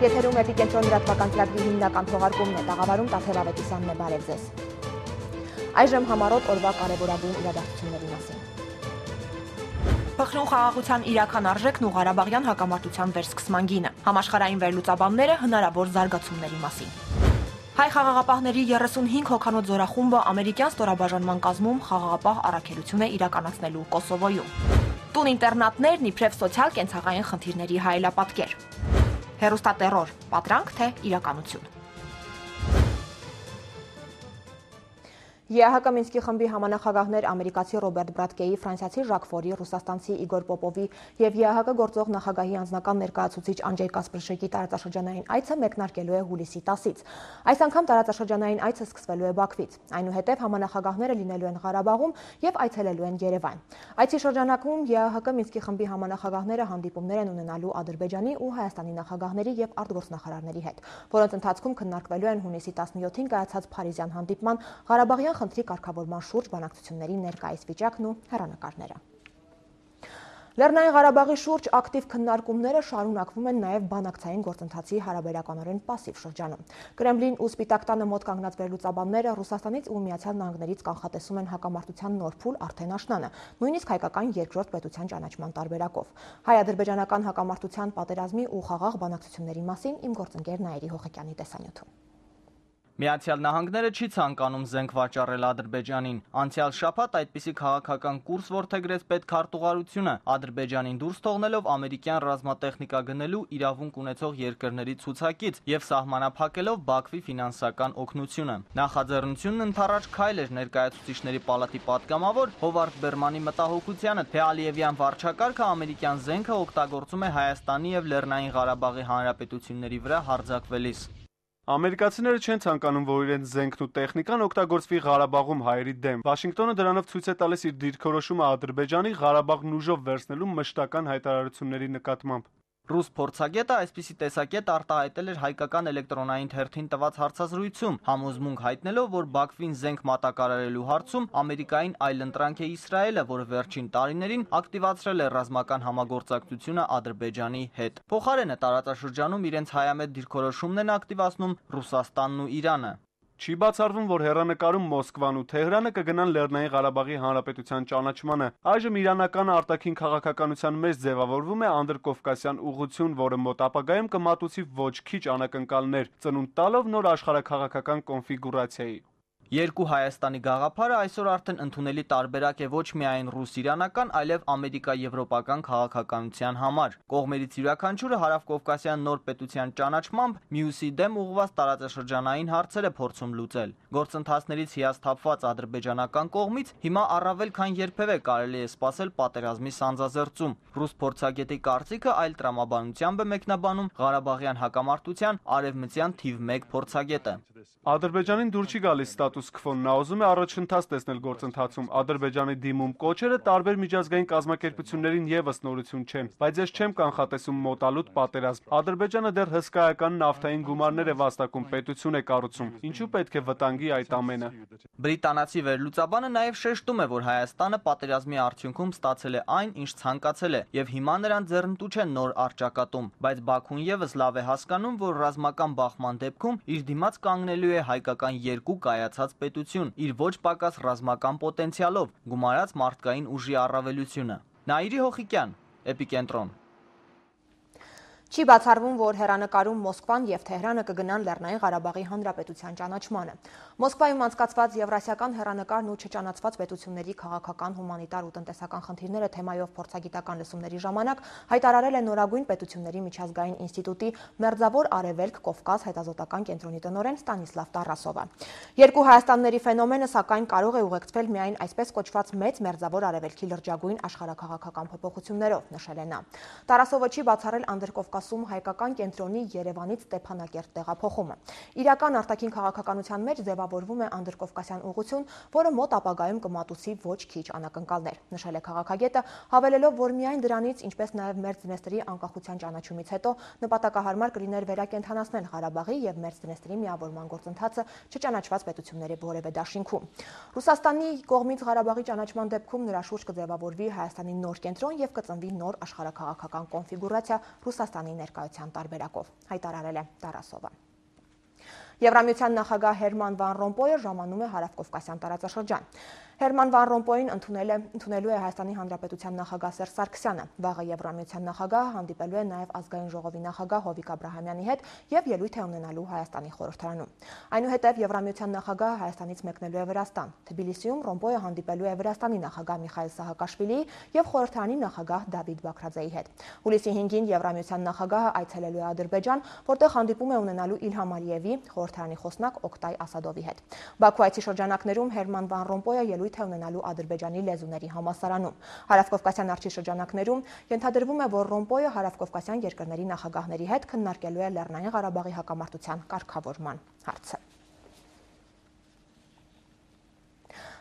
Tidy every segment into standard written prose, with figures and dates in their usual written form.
Եթերում Էպիկենտրոն լրատվական ծրագրի հիմնական թողարկումն է, տաղավարում Տաթև Ավետիսյանն է, բարև ձեզ։ Այժմ համառոտ օրվա կարևորագույն իրադարձությունների մասին։ Փխրուն խաղաղության իրական արժեքն ու Ղարաբաղյան հակամարտության վերսկսման գինը, համաշխարհային վերլուծաբանները հնարավոր զարգացումների մասին։ Հայ խաղաղապահների 35 հոգանոց զորախումբը ամերիկյան ստորաբաժանման կազմում խաղաղապահ առաքելություն է իրականացնելու Կոսովոյում։ Տուն ինտերնատներն իբրև սոցիալ կենցաղային խնդիրների հայելապատկեր։ Հեռուստատերոր, պատրանք թե իրականություն։ ԵԱՀԿ Մինսկի խմբի համանախագահներ ամերիկացի Ռոբերտ Բրադկեի, ֆրանսիացի Ժակ Ֆորի, ռուսաստանցի Իգոր Պոպովի եւ ԵԱՀԿ գործող նախագահի անձնական ներկայացուցիչ Անջեյ Կասպրշեկի տարածաշրջանային այցը մեկնարկելու է հուլիսի 10-ից։ Այս անգամ տարածաշրջանային այցը սկսվելու է Բաքվից։ Այնուհետև համանախագահները լինելու են Ղարաբաղում եւ այցելելու են Երևան։ Այցի շրջանակում ԵԱՀԿ Մինսկի խմբի համանախագահները հանդիպումներ են ունենալու Ադրբեջանի ու Հայաստանի նախագահների եւ արտգործնախարարների հետ, որոնց ընթացքում քննարկվելու են հունիսի 17-ին կայացած Փարիզյան հանդիպման Ղարաբաղյան խնդրի կարգավորման շուրջ բանակցությունների ներկայիս վիճակն ու հեռանկարները։ Լեռնային Ղարաբաղի շուրջ ակտիվ քննարկումները շարունակվում են նաև բանակցային գործընթացի հարաբերականորեն պասիվ շրջանում։ Կրեմլին ու Սպիտակ տանը մոտ կանգնած վերլուծաբանները Ռուսաստանից ու Միացյալ Նահանգներից կանխատեսում են հակամարտության նոր փուլ արդեն աշնանը, նույնիսկ հայկական երկրորդ պետության ճանաչման տարբերակով։ Հայ-ադրբեջանական հակամարտության պատերազմի ու խաղաղ բանակցությունների մասին իմ գործընկեր Նաիրի Հողեկյանի տեսանյութում։ Միացյալ Նահանգները չի ցանկանում զենք վաճառել Ադրբեջանին։ Անցյալ շաբաթ այդպիսի քաղաքական կուրս որդեգրեց պետքարտուղարությունը, Ադրբեջանին դուրս թողնելով ամերիկյան ռազմատեխնիկա գնելու իրավունք ունեցող երկրների ցուցակից եւ սահմանափակելով Բաքվի ֆինանսական օգնությունը։ Նախաձեռնությունն ընդառաջ քայլ էր ներկայացուցիչների պալատի պատգամավոր Հովարդ Բերմանի մտահոգությանը, թե Ալիևյան վարչակարգը ամերիկյան զենքը օգտագործում է Հայաստանի եւ Լեռնային Ղարաբաղի հանրապետությունների վրա հարձակվելիս։ Ամերիկացիները չեն ցանկանում, որ իրենց զենքն ու տեխնիկան օգտագործվի Ղարաբաղում հայերի դեմ։ Վաշինգտոնը դրանով ցույց է տալիս իր դիրքորոշումը Ադրբեջանի Ղարաբաղն ուժով վերցնելու մշտական հայտարարությունների նկատմամբ։ Ռուս փորձագետը այսպիսի տեսակետ արտահայտել էր հայկական էլեկտրոնային թերթին տված հարցազրույցում, համոզմունք հայտնելով, որ Բաքվին զենք մատակարարելու հարցում Ամերիկային այլընտրանք է Իսրայելը, որը վերջին տարիներին ակտիվացրել է ռազմական համագործակցությունը Ադրբեջանի հետ։ Փոխարենը տարածաշրջանում իրենց հայամետ դիրքորոշումն են ակտիվացնում Ռուսաստանն ու Իրանը։ Չի բացառվում, որ հեռանկարում Մոսկվան ու Թեհրանը կգնան Լեռնային Ղարաբաղի Հանրապետության ճանաչմանը։ Այժմ իրանական արտաքին քաղաքականության մեջ ձևավորվում է անդրկովկասյան ուղղություն, որը մոտ ապագայում կմատուցի ոչ քիչ անակնկալներ, ծնունդ տալով նոր աշխարհաքաղաքական կոնֆիգուրացիայի։ Երկու Հայաստանի գաղափարը այսօր արդեն ընդունելի տարբերակ է ոչ միայն ռուս-իրանական, այլև ամերիկա-եվրոպական քաղաքականության համար։ Կողմերից յուրաքանչյուրը հարավկովկասյան նոր պետության ճանաչմամբ մյուսի դեմ ուղղված տարածաշրջանային հարցեր է փորձում լուծել։ Գործընթացներից հիասթափված ադրբեջանական կողմից հիմա առավել քան երբևէ կարելի է սպասել պատերազմի սանձազերծում։ Ռուս փորձագետի կարծիքը այլ տրամաբանությամբ է մեկնաբանում Ղարաբաղյան հակամարտության արևմտյան թիվ 1 փորձագետը։ Ադրբեջանին դուր չի գալիս ստատուս քվոն, նա ուզում է առաջընթաց տեսնել գործընթացում։ Ադրբեջանի դիմում կոչերը տարբեր միջազգային կազմակերպություններին եւս նորություն չեն, բայց ես չեմ կանխատեսում մոտալուտ պատերազմ։ Ադրբեջանը դեռ հսկայական նավթային գումարներ է վաստակում, պետություն է կառուցում։ Ինչու պետք է վտանգի այդ ամենը։ Բրիտանացի վերլուծաբանը նաև շեշտում է, որ Հայաստանը պատերազմի արդյունքում ստացել է այն, ինչ ցանկացել է, եւ հիմա նրան ձեռնտու չէ նոր առճակատում, բայց Բաքուն եւս լավ է հասկանում, որ ռազմական բախման դեպքում իր դիմաց կանգնելու է հայկական երկու կայացած պետություն, իր ոչ պակաս ռազմական պոտենցիալով, գումարած մարդկային ուժի առավելությունը։ Նաիրի Հողիկյան, Էպիկենտրոն։ Չի բացառվում, որ հեռանկարում Մոսկվան եւ Թեհրանը կգնան Լեռնային Ղարաբաղի Հանրապետության ճանաչմանը։ Մոսկվայում անցկացված Եվրասիական հեռանկարն ու չճանաչված պետությունների քաղաքական, հումանիտար ու տնտեսական խնդիրները թեմայով փորձագիտական լսումների ժամանակ հայտարարել է Նորագույն պետությունների միջազգային ինստիտուտի Մերձավոր Արևելք Կովկաս հետազոտական կենտրոնի տնօրեն Ստանիսլավ Տարասովը։ Երկու Հայաստանների ֆենոմենը սակայն կարող է ուղեկցվել միայն այսպես կոչված մեծ Մերձավոր Արևելքի լրջագույն աշխարհաքաղաքական փոփոխություններով, նշել է նա։ Տարասովը չի բացառել անդրկովկասյան Կովկասում հայկական կենտրոնի Երևանից Ստեփանակերտ տեղափոխումը։ Իրական արտաքին քաղաքականության մեջ ձևավորվում է անդրկովկասյան ուղղություն, որը մոտ ապագայում կմատուցի ոչ քիչ անակնկալներ, նշել է քաղաքագետը, հավելելով, որ միայն դրանից, ինչպես նաև Մերձդնեստրի անկախության ճանաչումից հետո նպատակահարմար կլիներ վերակենդանացնել Ղարաբաղի եւ Մերձդնեստրի միավորման գործընթացը չճանաչված պետությունների որևէ դաշինքում։ Ռուսաստանի կողմից Ղարաբաղի ճանաչման դեպքում նրա շուրջ կձևավորվի Հայաստանի նոր կենտրոն եւ կծնվի նոր աշխարհաքաղաքական կոնֆիգուրացիա Ռուսաստանի ներկայության տարբերակով, հայտարարել է Տարասովը։ Եվրամիության նախագահ Հերման Վան Ռոմպոյը ժամանում է Հարավկովկասյան տարածաշրջան։ Հերման Վան Ռոմպոյին ընդունելու է Հայաստանի Հանրապետության նախագահ Սերժ Սարգսյանը։ Վաղը Եվրամիության նախագահը հանդիպելու է նաև Ազգային ժողովի նախագահ Հովիկ Աբրահամյանի հետ եւ ելույթ է ունենալու Հայաստանի խորհրդարանում։ Այնուհետև Եվրամիության նախագահը Հայաստանից մեկնելու է Վրաստան։ Թբիլիսիում Ռոմպոյը հանդիպելու է Վրաստանի նախագահ Միխայիլ Սահակաշվիլիի եւ խորհրդարանի նախագահ Դավիթ Բաքրաձեի հետ։ Հուլիսի 5-ին Եվրամիության նախագահը այցելելու է Ադրբեջան, որտեղ հանդիպում է ունենալու Իլհամ Ալիևի, խորհրդարանի խոսնակ Օկտայ Ասադովի հետ։ Բաքու այցի շրջանակներում Հերման Վան Ռոմպոյը ելույթ է ունենալու Ադրբեջանի լեզուների համալսարանում։ Հարավկովկասյան արչի շրջանակներում ենթադրվում է, որ Ռոմպոյը հարավկովկասյան երկրների նախագահների հետ քննարկելու է Լեռնային Ղարաբաղի հակամարտության կարգավորման հարցը։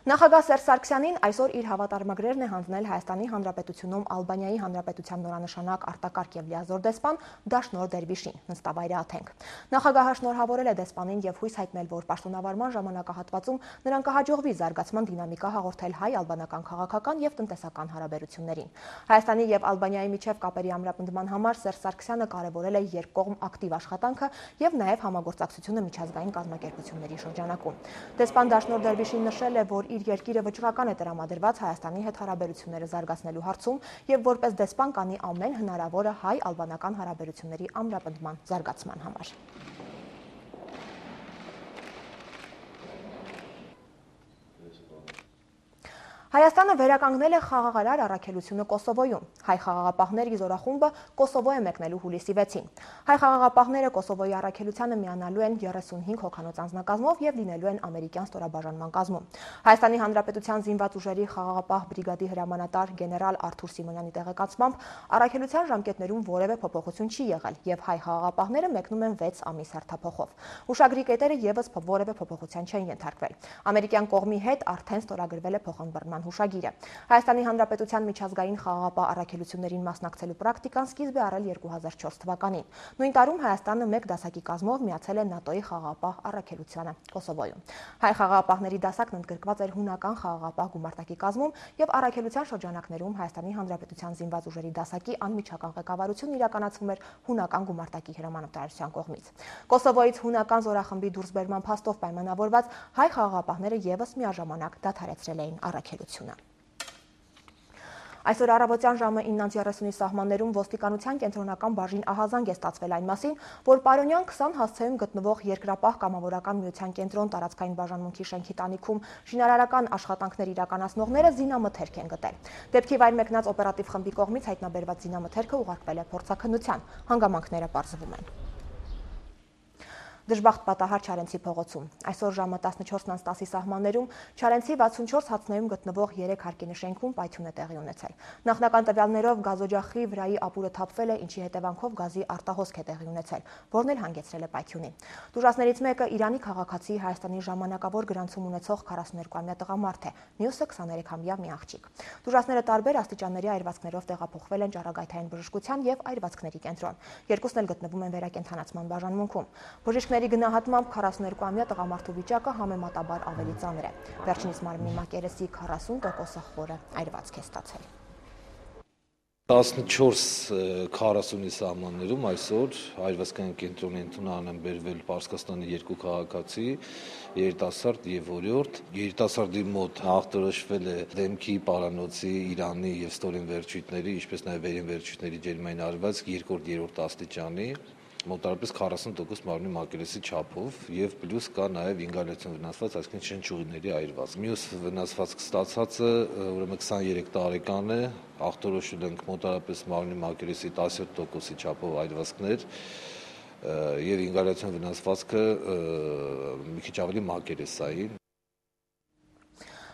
Նախագահ Սերժ Սարգսյանին այսօր իր հավատարմագրերն է հանձնել Հայաստանի Հանրապետությունում Ալբանիայի Հանրապետության նորանշանակ արտակարգ եւ լիազոր դեսպան Դաշնոր Դերվիշին, Նստավայրի Աթենք։ Նախագահը շնորհավորել է դեսպանին եւ հույս հայտնել, որ պաշտոնավարման ժամանակահատվածում նրան կհաջողվի զարգացման դինամիկա հաղորդել հայ-ալբանական քաղաքական եւ տնտեսական հարաբերություններին։ Հայաստանի եւ Ալբանիայի միջև կապերի ամրապնդման համար Սերժ Սարգսյանը կարևորել է երկկողմ ակտիվ աշխատանքը եւ նաեւ համագործակցությունը միջազգային կազմակերպությունների շրջանակում։ Դեսպան Դաշնոր Դերվիշին նշել է, որ իր երկիրը վճռական է տրամադրված Հայաստանի հետ հարաբերությունները զարգացնելու հարցում եւ որպես դեսպան կանի ամեն հնարավորը հայ-ալբանական հարաբերությունների ամրապնդման զարգացման համար։ Հայաստանը վերականգնել է խաղաղարար առաքելությունը Կոսովոյում։ Հայ խաղաղապահների զորախումբը Կոսովո է մեկնելու հուլիսի 6-ին։ Հայ խաղաղապահները Կոսովոյի առաքելությանը միանալու են 35 հոգանոց անձնակազմով եւ լինելու են ամերիկյան ստորաբաժանման կազմում։ Հայաստանի Հանրապետության զինված ուժերի խաղաղապահ բրիգադի հրամանատար գեներալ Արթուր Սիմոնյանի տեղեկացմամբ առաքելության ժամկետներում որևէ փոփոխություն չի եղել եւ հայ խաղաղապահները մեկնում են 6 ամիս հերթափոխով։ Ուշագրի կետերը եւս որևէ փոփոխության չեն ենթարկվել։ Ամերիկյան կողմի հետ արդեն ստորագրվել է փոխանցման հուշագիրը։ Հայաստանի Հանրապետության միջազգային խաղաղապահ առաքելություններին մասնակցելու պրակտիկան սկիզբ է առել 2004 թվականին։ Նույն տարում Հայաստանը 1 դասակի կազմով միացել է ՆԱՏՕ-ի խաղաղապահ առաքելությանը Կոսովոյում։ Հայ խաղաղապահների դասակն ընդգրկված էր հունական խաղաղապահ գումարտակի կազմում եւ առաքելության շրջանակներում Հայաստանի Հանրապետության զինված ուժերի դասակի անմիջական ղեկավարությունն իրականացվում էր հունական գումարտակի հրամանատարության կողմից։ Կոսովոյից հունական զորախմբի դուրսբերման փաստով պայմանավորված հայ խաղաղապահները եւս միաժամանակ դադարեցրել էին առաքելությունը։ Այսօր առավոտյան ժամը 9:30-ի սահմաններում ոստիկանության կենտրոնական բաժին ահազանգ է ստացվել այն մասին, որ Պարոնյան 20 հասցեում գտնվող Երկրապահ կամավորական միության կենտրոն տարածքային բաժանմունքի շենքի տանիքում շինարարական աշխատանքներ իրականացնողները զինամթերք են գտել։ Դեպքի վայր մեկնած օպերատիվ խմբի կողմից հայտնաբերված զինամթերքը ուղարկվել է փորձաքննության։ Հանգամանքները պարզվում են։ Դժբախտ պատահար Չարենցի փողոցում։ Այսօր ժամը 14:10-ի սահմաններում Չարենցի 64 հացնեում գտնվող 3 հարկինի շենքում պայթյուն է տեղի ունեցել։ Նախնական տվյալներով գազօջախի վրայի ապուրը թափվել է, ինչի հետևանքով գազի արտահոսք է տեղի ունեցել, որն էլ հանգեցրել է պայթյունի։ Տուժածներից մեկը Իրանի քաղաքացի Հայաստանի ժամանակավոր գրանցում ունեցող 42-ամյա տղամարդ է, մյուսը 23-ամյա մի աղջիկ։ Տուժածները տարբեր աստիճանների այրվածքներով տեղափոխվել են ճառագայթային բժշկության եւ այրվածքների կենտրոն։ Երկուսն էլ գտնվում են վերակենդանացման բաժանմունքում։ Բժիշկների գնահատմամբ 42-ամյա տղամարդու վիճակը համեմատաբար ավելի ծանր է։ Վերջինիս մարմնի մակերեսի 40%-ը խորը այրվածք է ստացել։ 14:40-ի սահմաններում այսօր այրվածքային կենտրոնի ընդունան են բերվել Պարսկաստանի 2 քաղաքացի, երիտասարդ եւ օրիորդ։ Երիտասարդի մոտ ախտորոշվել է դեմքի, պարանոցի, Իրանի եւ ստորին վերջույթների, ինչպես նաեւ վերին վերջույթների ջերմային այրվածք 2-3 աստիճանի, մոտարապես 40% մարմնի մակերեսի չափով եւ պլյուս կա նաեւ ինգալյացիոն վնասված, այսինքն շնչուղիների այրված։ Մյուս վնասված ստացածը ուրեմն 23 տարեկան է, ախտորոշել ենք մոտարապես մարմնի մակերեսի 17%-ի չափով այրվածքներ եւ ինգալյացիոն վնասվածքը մի քիչ ավելի մակերեսային։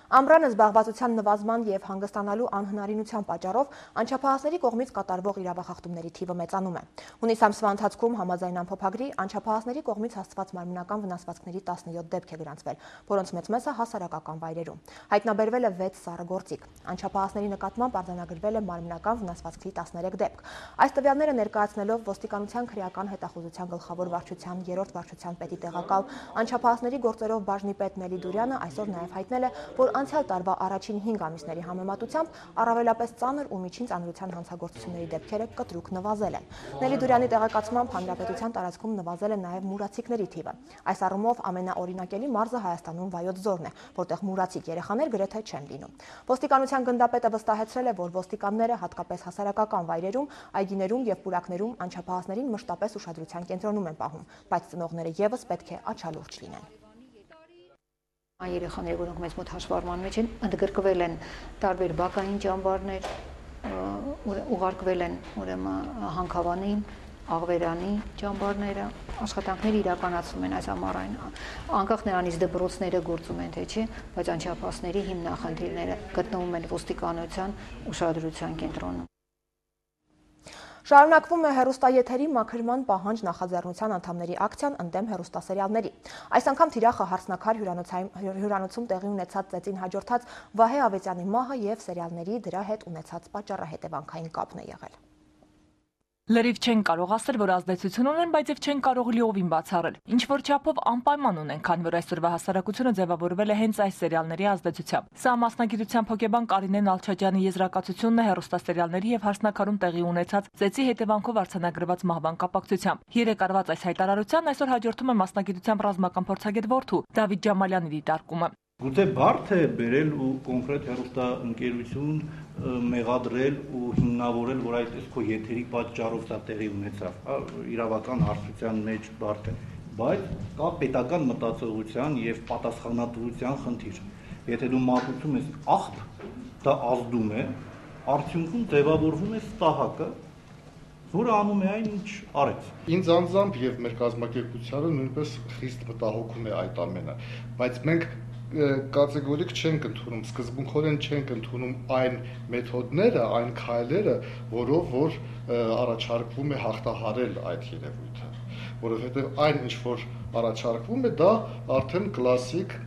Ամռանը զբաղվածության նվազման եւ հանգստանալու անհնարինության պատճառով անչափահասների կողմից կատարվող իրավախախտումների թիվը մեծանում է։ Հունիս ամսվա ընթացքում համաձայն ամփոփագրի անչափահասների կողմից հասցված մարմնական վնասվածքների 17 դեպք է գրանցվել, որոնց մեծ մասը հասարակական վայրերում։ Հայտնաբերվել է 6 սառը գործիք։ Անչափահասների նկատմամբ արձանագրվել է մարմնական վնասվածքների 13 դեպք։ Այս տվյալները ներկայացնելով ոստիկանության քրեական հետախուզության գլխավոր վարչության 3-րդ վարչության պետի տեղակալ անչափահասների գործերով բաժնի պետ Նելի Դուրյանը այսօր նաև հայտնել է, որ անցյալ տարվա առաջին 5 ամիսների համեմատությամբ առավելապես ծանր ու միջին ծանրության հանցագործությունների դեպքերը կտրուկ նվազել են։ Նելի Դուրյանի տեղեկացմամբ հանրապետության տարածքում նվազել է նաև մուրացիկների թիվը։ Այս առումով ամենաօրինակելի մարզը Հայաստանում Վայոց ձորն է, որտեղ մուրացիկ երեխաներ գրեթե չեն լինում։ Ոստիկանության գնդապետը վստահեցրել է, որ ոստիկանները հատկապես հասարակական վայրերում, այգիներում եւ պուրակներում անչափահասներին մշտապես ուշադրության կենտրոնում են պահում, բայց ծնողները եւս պետք է աչալուրջ լինեն։ Այն երեխաները, որոնք մեզ մոտ հաշվառման մեջ են, ընդգրկվել են տարբեր բակային ճամբարներ, ուղարկվել են ուրեմն Հանքավանին, Աղվերանի ճամբարները, աշխատանքները իրականացվում են այս ամառային, անկախ նրանից դպրոցները գործում են թե չէ, բայց անչափահասների հիմնախնդիրները գտնվում են ոստիկանության ուշադրության կենտրոնում։ Շարունակվում է հեռուստաեթերի մաքրման պահանջ նախաձեռնության անդամների ակցիան ընդդեմ հեռուստասերիալների։ Այս անգամ թիրախը հարսնաքար հյուրանոցում տեղի ունեցած ծեծին հաջորդած Վահե Ավետյանի մահը եւ սերիալների դրա հետ ունեցած պատճառահետևանքային կապն է եղել։ Լրիվ չեն կարող ասել, որ ազդեցություն ունեն, բայց եւ չեն կարող լիովին բացառել։ Ինչ որ չափով անպայման ունեն, քանի որ այսօրվա հասարակությունը ձևավորվել է հենց այս սերիալների ազդեցությամբ։ Սա մասնագիտությամբ հոգեբան Կարինե Նալչաջյանի եզրակացությունն է հեռուստասերիալների եւ հարսնակարում տեղի ունեցած ծեծի հետևանքով արձանագրված մահվան կապակցությամբ։ Երեք արված այս հայտարարության այսօր հաջորդում է մասնագիտությամբ ռազմական փորձագետ որդու Դավիթ Ջամալյանի դիտարկումը։ Գուցե բարդ է բերել ու կոնկրետ հեռուստաընկերություն մեղադրել ու հիմնավորել, որ այդպես քո եթերի պատճառով դա տեղի ունեցավ, իրավական հարցության մեջ բարդ է, բայց կա պետական մտածողության եւ պատասխանատվության խնդիր։ Եթե դու մատուցում ես աղբ, դա ազդում է, արդյունքում ձևավորվում է ստահակը, որը անում է այն, ինչ արեց։ Ինձ անձամբ եւ մեր կազմակերպությանը նույնպես խիստ մտահոգում է այդ ամենը, բայց մենք կատեգորիկ չենք ընդունում, սկզբունքորեն չենք ընդունում այն մեթոդները, այն քայլերը, որով որ առաջարկվում է հաղթահարել այդ երևույթը, որովհետև այն ինչ որ առաջարկվում է, դա արդեն կլասիկ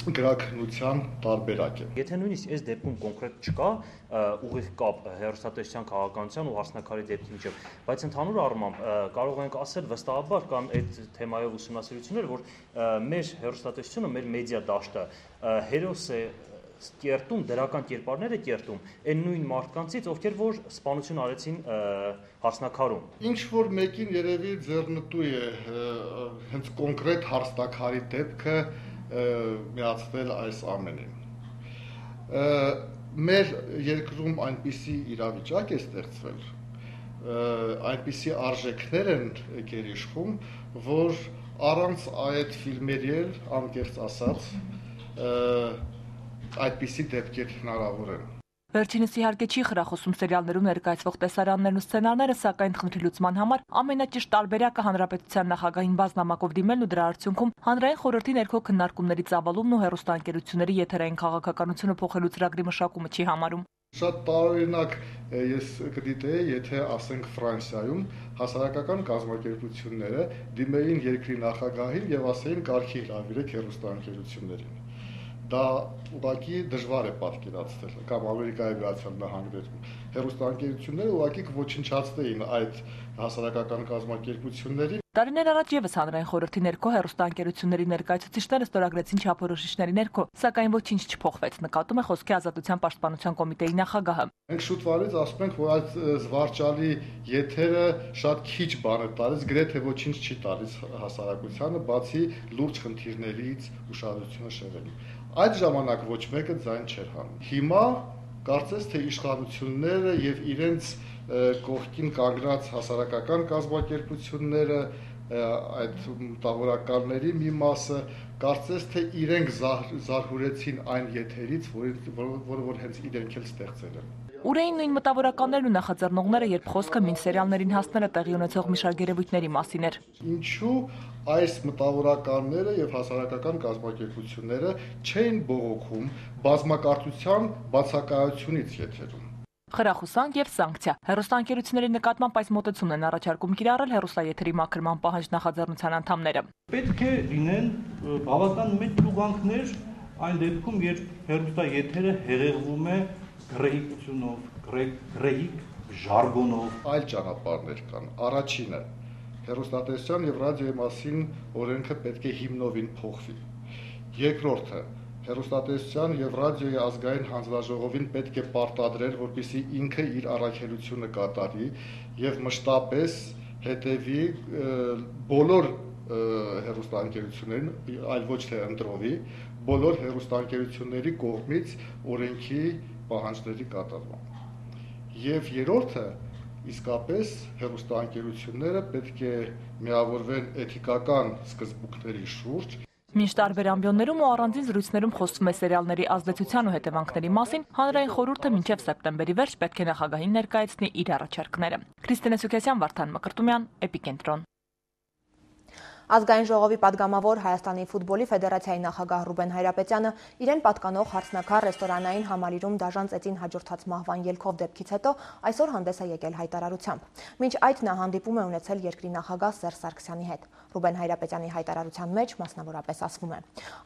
գրաքննության տարբերակ է։ Եթե նույնիսկ այս դեպքում կոնկրետ չկա ուղիղ կապ հեռուստատեսության քաղաքականության ու հարսնակարի դեպքի միջև, բայց ընդհանուր առմամբ կարող ենք ասել վստահաբար կան այդ թեմայով ուսումնասիրություններ, որ մեր հեռուստատեսությունը, մեր մեդիա դաշտը հերոս է կերտում, դրական կերպարներ է կերտում այն նույն մարդկանցից, ովքեր որ սպանություն արեցին հարսնակարում։ Ինչ որ մեկին երևի ձեռնտու է հենց կոնկրետ հարսնակարի դեպքը միացվել այս ամենին։ Մեր երկրում այնպիսի իրավիճակ է ստեղծվել, այնպիսի արժեքներ են գերիշխում, որ առանց այդ ֆիլմերի էլ անկեղծ ասած այդպիսի դեպքեր հնարավոր են։ Վերջինս իհարկե չի խրախուսում սերիալներում ներկայացվող տեսարաններն ու սցենարները, սակայն խնդրի լուծման համար ամենաճիշտ տարբերակը հանրապետության նախագահին բազմամակով դիմելն ու դրա արդյունքում հանրային խորհրդի ներքո քննարկումների ծավալումն ու հեռուստաընկերությունների եթերային քաղաքականությունը փոխելու ծրագրի մշակումը չի համարում։ Շատ տարօրինակ ես կդիտեի, եթե ասենք Ֆրանսիայում հասարակական կազմակերպությունները դիմեին երկրի նախագահին եւ ասեին կարգի հրավիրեք հեռուստաընկերություններին։ Դա ուղղակի դժվար է պատկերացնել, կամ Ամերիկայի Միացյալ Նահանգներում հեռուստաընկերությունները ուղղակի կոչնչացնեին այդ հասարակական կազմակերպություններին։ Տարիներ առաջ եւս հանրային խորհրդի ներքո հեռուստաընկերությունների ներկայացուցիչները ստորագրեցին չափորոշիչների ներքո, սակայն ոչինչ չփոխվեց, նկատում է Խոսքի ազատության պաշտպանության կոմիտեի նախագահը։ Մենք շուտ վարից ասում ենք, որ այդ զվարճալի եթերը շատ քիչ բան է տալիս, գրեթե ոչինչ չի տալիս հասարակությանը, բացի լուրջ խնդիրներից ուշադրությունը շեղելու։ Այդ ժամանակ ոչ մեկը ձայն չէր հանում։ Հիմա կարծես թե իշխանությունները եւ իրենց կողքին կանգնած հասարակական կազմակերպությունները, այդ մտավորականների մի մասը կարծես թե իրենք զարհուրեցին այն եթերից, որը հենց իրենք էլ ստեղծել են։ Ուր էին նույն մտավորականներն ու նախաձեռնողները, երբ խոսքը մինչ սերիալներին հասնելը տեղի ունեցող մի շարք երևույթների մասին էր։ Ինչու այս մտավորականները եւ հասարակական կազմակերպությունները չէին բողոքում բազմակարծության բացակայությունից եթերում։ Խրախուսանք եւ սանկցիա։ Հեռուստաընկերությունների նկատմամբ այս մոտեցումն են առաջարկում կիրառել հեռուստաեթերի մաքրման պահանջ նախաձեռնության անդամները։ Պետք է լինեն բավական մեծ տուգանքներ այն դեպքում, երբ հեռուստաեթերը հեղեղվում է գրեհիկությունով, գրեհիկ ժարգոնով։ Այլ ճանապարհներ կան։ Առաջինը հեռուստատեսության եւ ռադիոյի մասին օրենքը պետք է հիմնովին փոխվի։ Երկրորդը հեռուստատեսության եւ ռադիոյի ազգային հանձնաժողովին պետք է պարտադրել, որպեսզի ինքը իր առաքելությունը կատարի եւ մշտապես հետեւի բոլոր հեռուստաընկերություններին, այլ ոչ թե ընտրովի, բոլոր հեռուստաընկերությունների կողմից օրենքի պահանջների կատարման։ Եվ երրորդը իսկապես հեռուստաընկերությունները պետք է միավորվեն էթիկական սկզբունքների շուրջ։ Մինչ տարբեր ամբիոններում ու առանձին զրույցներում խոսվում է սերիալների ազդեցության ու հետևանքների մասին, հանրային խորհուրդը մինչև սեպտեմբերի վերջ պետք է նախագահին ներկայացնի իր առաջարկները։ Քրիստինե Սուքեսյան, Վարդան Մկրտումյան, Էպիկենտրոն։ Ազգային ժողովի падգամավոր Հայաստանի ֆուտբոլի ֆեդերացիայի նախագահ Ռուբեն Հայրապետյանը իրեն պատկանող հարսնաքար ռեստորանային համալիրում դաժան ծեծին հաջորդած մահվան ելքով դեպքից հետո այսօր հանդես է եկել հայտարարությամբ։ Մինչ այդ նա հանդիպում է ունեցել երկրի նախագահ Սերժ Սարգսյանի հետ։ Ռուբեն Հայրապետյանի հայտարարության մեջ մասնավորապես ասվում է.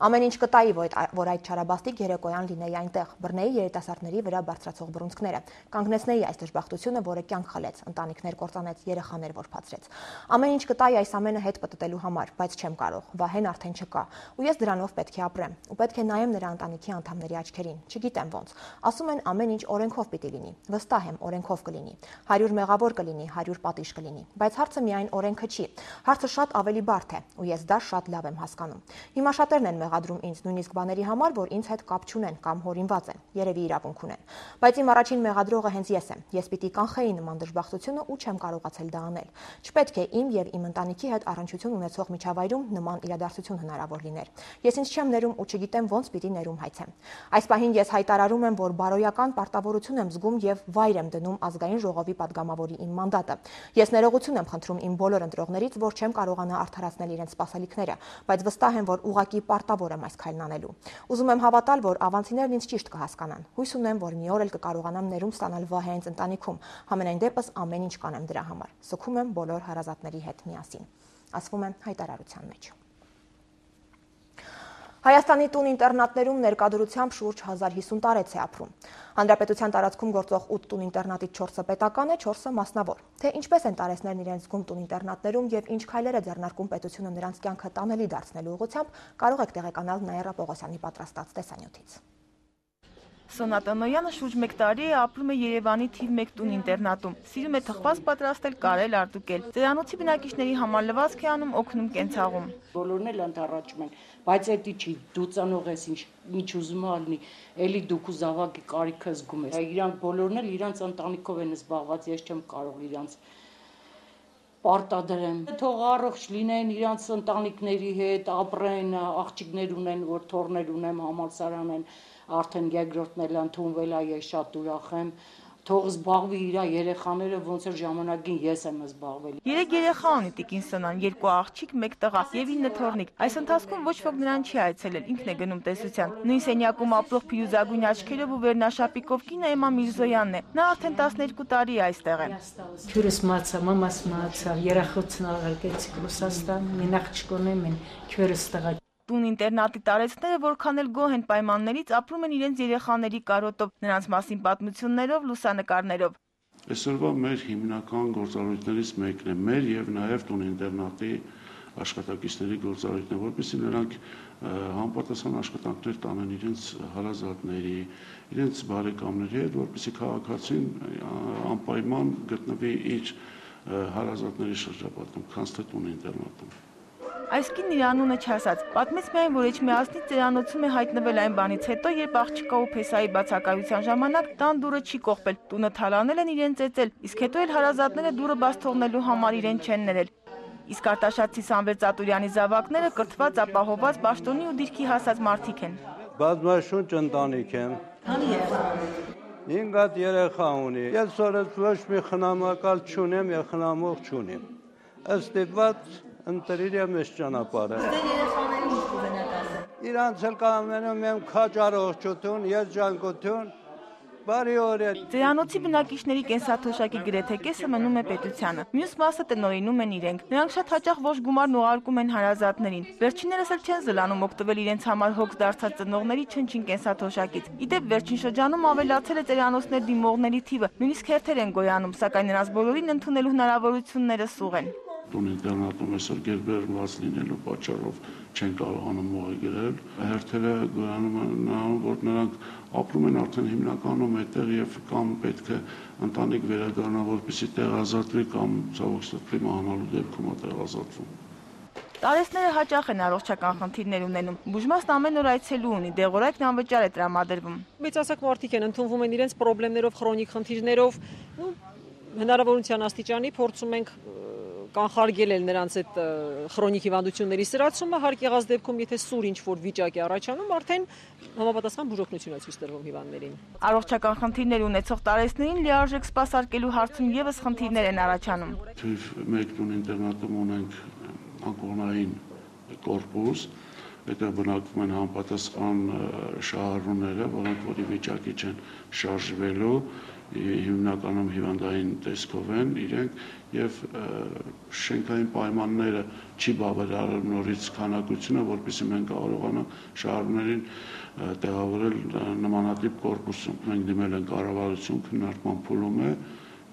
ամեն ինչ կտայի, որ այդ չարաբաստիկ երեկոյան լինեի այնտեղ, բռնեի երիտասարդների վրա բարձրացող բռունցքները, կանգնեցնեի այս դժբախտությունը, որը կյանք խլեց, ընտանիքներ կործանեց, երեխաներ որբացրեց։ Ամեն ինչ կտայի այս ամենը հետ պտտելու համար, բայց չեմ կարող, Վահեն արդեն չկա, ու ես դրանով պետք է ապրեմ, ու պետք է նայեմ նրա ընտանիքի անդամների աչքերին, չգիտեմ ոնց։ Ասում են ամեն ինչ օրենքով պիտի լինի, վստահ եմ օրենքով կլինի, 100 մեղավոր կլինի, 100 պատիժ կլինի, բայց հարցը միայն օրենքը չի, հարցը շատ ավելի բարդ է, ու ես դա շատ լավ եմ հասկանում։ Հիմա շատերն են մեղադրում ինձ նույնիսկ բաների համար, որ ինձ հետ կապ չունեն կամ հորինված են, երևի իրավունք ունեն, բայց իմ առաջին մեղադրողը հենց ես եմ, ես պիտի կանխեի նման դժբախտությունը ու չեմ կարողացել դա անել։ Չպետք է իմ եւ իմ ընտանիքի հետ առնչություն ունեցող միջավայրում նման իրադարձություն հնարավոր լիներ։ Ես ինձ չեմ ներում ու չգիտեմ ոնց պիտի ներում հայցեմ։ Այս պահին ես հայտարարում եմ, որ բարոյական պարտավորություն եմ զգում եւ վայր եմ դնում ազգային ժողովի падգամավորի իմ մանդատը։ Ես ներողություն եմ խնդրում իմ բոլոր ընտրողներից, որ չեմ կարողանա արդարացնել իրենց սպասելիքները, բայց վստահ եմ, որ ուղղակի պարտավոր եմ այս քայլն անելու։ Ուզում եմ հավատալ, որ ավանցիներն ինձ ճիշտ կհասկանան։ Հույս ունեմ, որ մի օր էլ կկարողանամ ներում ստանալ Վահեենց ընտանիքում։ Համենայն դեպս ամեն ինչ կանեմ դրա համար։ Սգում եմ բոլոր հարազատների հետ միասին, ասվում է հայտարարության մեջ։ Հայաստանի տուն-ինտերնատներում ներկայությամբ շուրջ 1050 տարեց է ապրում։ Հանրապետության տարածքում գործող 8 տուն-ինտերնատից 4-ը պետական է, 4-ը մասնավոր։ Թե ինչպես են տարեցներն իրենց զգում տուն-ինտերնատներում եւ ինչ քայլեր է ձեռնարկում պետությունը նրանց կյանքը տանելի դարձնելու ուղղությամբ, կարող եք տեղեկանալ Նաիրա Պողոսյանի պատրաստած տեսանյութից։ Սոնատա Նոյանը շուրջ 1 տարի է ապրում է Երևանի թիվ 1 տուն-ինտերնատում։ Սիրում է թխված պատրաստել, կարել, արտուկել։ Ծերանոցի բնակիչների համար լվացք է անում, օգնում կենցաղում։ Բոլորն էլ ընդառաջում են, բայց էդի չի, դու ծանող ես, ինչ ուզում ալնի, էլի դուք ու զավակի կարիքը զգում ես։ Իրանք բոլորն էլ իրանց ընտանիքով են զբաղված, ես չեմ կարող իրանց պարտադրեմ։ Թող առողջ լինեն, իրանց ընտանիքների հետ ապրեն, աղջիկներ ունեն, որ թորներ ունեմ, համալսարան են, արդեն երկրորդն էլ ընդունվել է, ես շատ ուրախ եմ։ Թող զբաղվի իր երեխաները, ոնց որ ժամանակին ես եմ զբաղվել։ 3 երեխա ունի տիկին Սոնան, 2 աղջիկ, 1 տղա եւ 9 թոռնիկ։ Այս ընթացքում ոչ ոք նրան չի այցելել, ինքն է գնում տեսության։ Նույն սենյակում ապրող փիյուզագույն աչքերով ու վերնաշապիկով կինը Էմա Միրզոյանն է։ Նա արդեն 12 տարի է այստեղ է։ Քյուրս մացա, մամաս մացա, երախոցն աղարկեցի Ռուսաստան, մեն աղջիկ ունեմ, մեն քյուրս տղա։ Տուն-ինտերնատի տարեցները որքան էլ գոհ են պայմաններից, ապրում են իրենց երեխաների կարոտով, նրանց մասին պատմություններով, լուսանկարներով։ Այսօրվա մեր հիմնական գործառույթներից մեկն է մեր եւ նաեւ տուն-ինտերնատի աշխատակիցների գործառույթն է, որպեսզի նրանք համապատասխան աշխատանքներ տանեն իրենց հարազատների, իրենց բարեկամների հետ, որպեսզի քաղաքացին անպայման գտնվի իր հարազատների շրջապատում, քանց թե տուն-ինտերնատում։ Այս կինն իր անունը չասաց, պատմեց միայն, որ Էջմիածնի ծերանոցում է հայտնվել այն բանից հետո, երբ աղջկա ու փեսայի բացակայության ժամանակ տան դուռը չի կողպել, տունը թալանել են իրեն ծեծել, իսկ հետո էլ հարազատները դուռը բաց թողնելու համար իրեն չեն ներել։ Իսկ արտաշատցի Սամվել Ծատուրյանի զավակները կրթված, ապահովված, պաշտոնի ու դիրքի հասած մարդիկ են։ Բազմաշունչ ընտանիք եմ։ Քանի երեխա։ 5 հատ երեխա ունի։ Ես օրս ոչ մի խնամակալ չունեմ եւ խնամող չունեմ։ Ըստ էված ընտրիր եմ այս ճանապարհը։ Երեխաներին ինչ կուզենաք ասել։ Իրանց էլ կամենում եմ քաջարողություն, երջանկություն, բարի օրեր։ Ծերանոցի բնակիչների կենսաթոշակի գրեթե կեսը մնում է պետությանը։ Մյուս մասը տնօրինում են իրենք։ Նրանք շատ հաճախ ոչ գումարն ուղարկում են հարազատներին։ Վերջիններս էլ չեն զլանում օգտվել իրենց համար հոգ դարձած ծնողների չնչին կենսաթոշակից։ Իդեպ վերջին շրջանում ավելացել է ծերանոցներ դիմողների թիվը, նույնիսկ հերթեր են գոյանում, սակայն նրանց բոլորին ընդունելու հնարավորությունները սուղ են։ Ինտերնետում այսօր գերբերված լինելու պատճառով չեն կարողանում ուղի գրել։ Հերթերը գոյանում են, որ նրանք ապրում են արդեն հիմնականում այդտեղ եւ կամ պետք է ընտանիք վերադառնա, որպեսզի տեղազատվի կամ ցավոք սրտի մահանալու դեպքում տեղազատվում։ Տարեցները հաճախ են առողջական խնդիրներ ունենում։ Բուժմասն ամեն օր այցելու ունի, դեղորայքն անվճար է տրամադրվում։ Մեծահասակ մարդիկ են ընդունվում են իրենց խրոնիկ խնդիրներով, հնարավորության աստիճանի փորձում ենք կանխարգել էլ նրանց այդ խրոնիկ հիվանդությունների սրացումը, հարկ եղած դեպքում, եթե սուր ինչ-որ վիճակ է առաջանում, արդեն համապատասխան բուժօգնություն է ցույց տրվում հիվանդներին։ Առողջական խնդիրներ ունեցող տարեցներին լիարժեք սպասարկելու հարցում եւս խնդիրներ են առաջանում։ Թիվ 1 տուն ինտերնատում ունենք անկողնային կորպուս, այդտեղ բնակվում են համապատասխան շահառուները, որոնք որի վիճակի չեն շարժվելու, հիմնականում հիվանդային տեսքով են իրենք եւ շենքային պայմանները չի բավարարել նորից քանակությունը, որպեսզի մենք կարողանանք շահառուներին տեղավորել նմանատիպ կորպուսում։ Մենք դիմել ենք կառավարություն, քննարկման փուլում է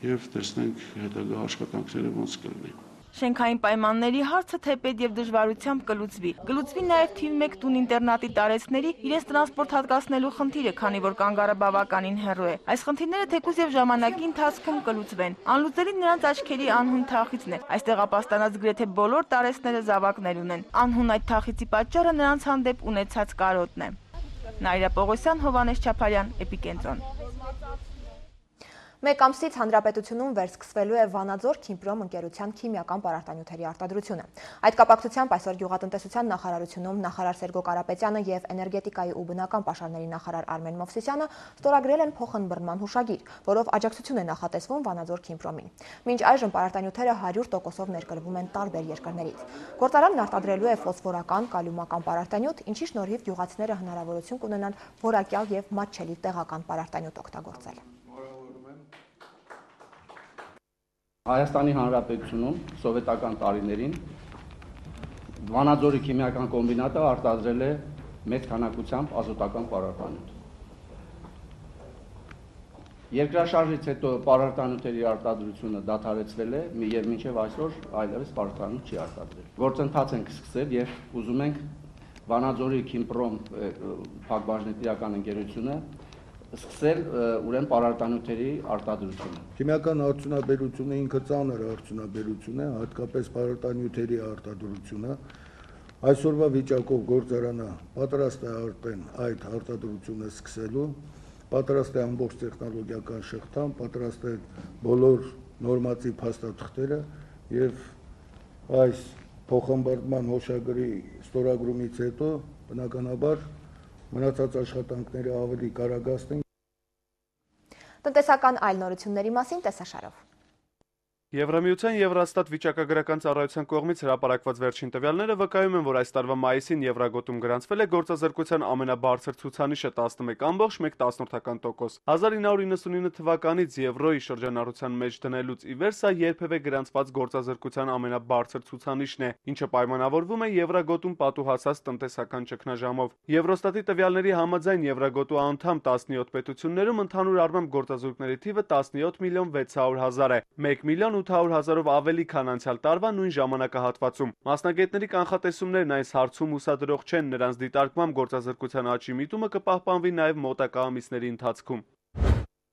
եւ տեսնենք հետագա աշխատանքները ոնց կլինի։ Շենքային պայմանների հարցը թեպետ եւ դժվարությամբ կլուծվի։ Կլուծվի նաեւ թիվ 1 տուն ինտերնատի տարեցների իրենց տրանսպորտ հատկացնելու խնդիրը, քանի որ կանգառը բավականին հեռու է։ Այս խնդիրները թեկուզ եւ ժամանակի ընթացքում կլուծվեն։ Անլուծելի նրանց աչքերի անհուն թախիծն է։ Այստեղ ապաստանած գրեթե բոլոր տարեցները զավակներ ունեն։ Անհուն այդ թախիծի պատճառը նրանց հանդեպ ունեցած կարոտն է։ Նաիրա Պողոսյան, Հովանես Չապարյան, Էպիկենտրոն։ Մեկ ամսից հանրապետությունում վերսկսվելու է Վանաձոր Քիմպրոմ ընկերության քիմիական պարարտանյութերի արտադրությունը։ Այդ կապակցությամբ այսօր Գյուղատնտեսության նախարարությունում նախարար Սերգո Կարապետյանը եւ էներգետիկայի ու բնական պաշարների նախարար Արմեն Մովսիսյանը ստորագրել են փոխըմբռնման հուշագիր, որով աջակցություն է նախատեսվում Վանաձոր Քիմպրոմին։ Մինչ այժմ պարարտանյութերը 100%-ով ներկրվում են տարբեր երկրներից։ Գործարանն արտադրելու է ֆոսֆորական, կալիումական պարարտանյութ, ինչի շնորհիվ գյուղացիները հնարավորություն կունենան որակյալ եւ մատչելի տեղական պարարտանյութ օգտագործել։ Հայաստանի Հանրապետությունում սովետական տարիներին Վանաձորի քիմիական կոմբինատը արտադրել է մեծ քանակությամբ ազոտական պարարտանյութ։ Երկրաշարժից հետո պարարտանյութերի արտադրությունը դադարեցվել է եւ մինչեւ այսօր այլևս պարարտանյութ չի արտադրել։ Գործընթաց ենք սկսել եւ ուզում ենք Վանաձորի Քիմպրոմ փակbaşնետիրական ընկերությունը սկսել ուրեմն պարարտանյութերի արտադրությունը։ Քիմիական արդյունաբերությունը ինքը ծանր արդյունաբերություն է, հատկապես պարարտանյութերի արտադրությունը։ Այսօրվա վիճակով գործարանը պատրաստ է արդեն այդ արտադրությունը սկսելու, պատրաստ է ամբողջ տեխնոլոգիական շղթան, պատրաստ է բոլոր նորմատիվ փաստաթղթերը եւ այս փոխըմբռնման հոշագրի ստորագրումից հետո բնականաբար մնացած աշխատանքները ավելի կարագացնեն։ Տնտեսական այլ նորությունների մասին տեսաշարով։ Եվրամիության Եվրաստատ վիճակագրական ծառայության կողմից հրապարակված վերջին տվյալները վկայում են, որ այս տարվա մայիսին Եվրագոտում գրանցվել է գործազրկության ամենաբարձր ցուցանիշը 11.1%։ 1999 թվականից եվրոյի շրջանառության մեջ դնելուց ի վեր սա երբևէ գրանցված գործազրկության ամենաբարձր ցուցանիշն է, ինչը պայմանավորվում է Եվրագոտում պատուհասած տնտեսական ճգնաժամով։ Եվրոստատի տվյալների համաձայն Եվրագոտու անդամ 17 պետություններում ընդհանուր առմամբ գործազուրկների թիվը 17.600.000 է, 1.800.000-ով ավելի քան անցյալ տարվա նույն ժամանակահատվածում։ Մասնագետների կանխատեսումներն այս հարցում ուսադրող չեն, նրանց դիտարկմամբ գործազրկության աճի միտումը կպահպանվի նաև մոտակա ամիսների ընթացքում։